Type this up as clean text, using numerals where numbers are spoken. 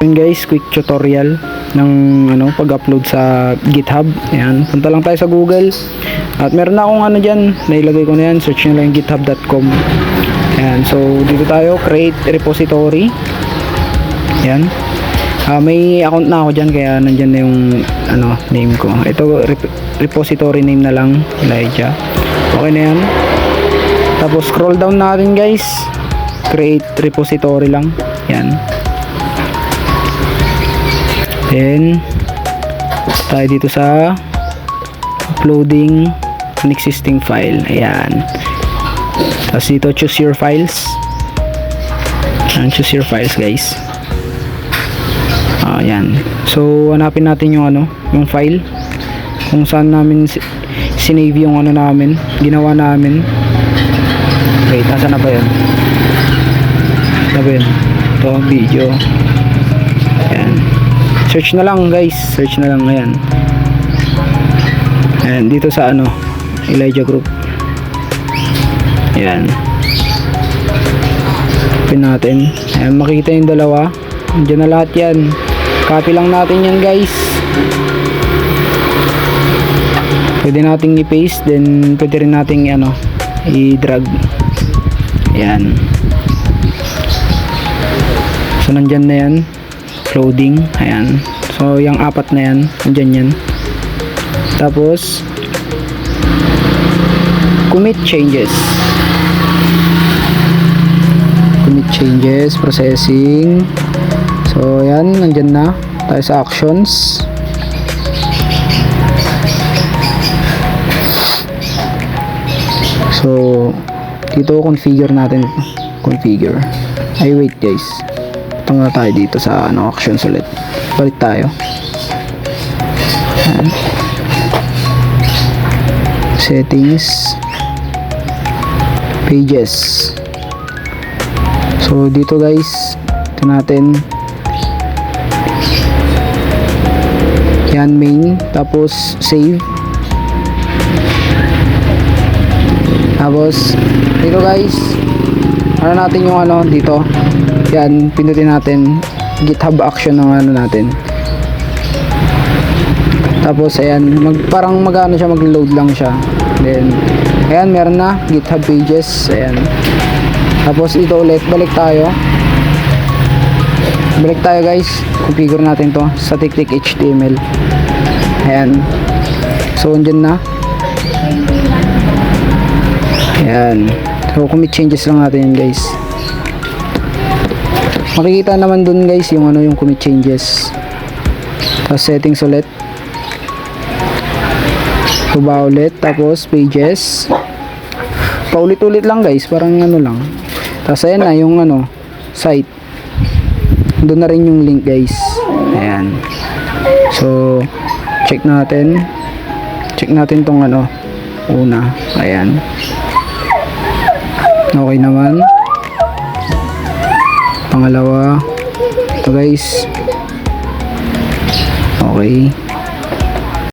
Yun guys, quick tutorial ng pag-upload sa GitHub. Ayan, punta lang tayo sa Google. At meron na akong diyan, nailagay ko na yan. Search nyo lang yung github.com. Ayan, so dito tayo, create repository. Ayan. May account na ako diyan kaya nandiyan na yung name ko. Ito repository name na lang, Elijah. Okay na yan. Tapos scroll down natin guys. Create repository lang. Ayan. Then tayo dito sa uploading an existing file. Ayan. Tapos dito choose your files. Ayan, choose your files guys. Ayan. So hanapin natin yung yung file kung saan namin sinave yung namin, ginawa namin. Wait, nasa na ba yun? Sabi yun, ito video. Ayan, search na lang guys, search na lang. Ayan, ayan dito sa Elijah Group. Ayan, open natin. Ayan, makikita yung dalawa, andyan na lahat yan. Copy lang natin yan guys. Pwede nating i-paste, then pwede rin nating i-drag. Ayan, so nandyan na yan, loading. Ayan, so yung apat na yan, nandyan yan. Tapos commit changes, processing. So yan, nandyan na tayo sa actions. So dito configure natin, configure. Ay wait guys, ito nga tayo dito sa actions ulit. Balik tayo. Ayan. Settings, pages. So dito guys, ito natin yan, main, tapos save. Tapos dito guys, natin yung dito. Yan, pindutin natin GitHub action ng natin. Tapos ayan, parang siya, mag-load lang siya. Then ayan, meron na GitHub pages. Ayan. Tapos ito ulit, balik tayo guys, configure natin to sa static HTML. Ayan, so andyan na. Ayan, so commit changes lang natin yun guys. Makikita naman dun guys yung yung commit changes. Tapos settings ulit, tuba ulit, tapos pages, paulit-ulit lang guys, parang lang. Tapos ayan na yung site, doon na rin yung link guys. Ayan, so check natin tong una. Ayan, okay naman. Pangalawa, ito guys, okay.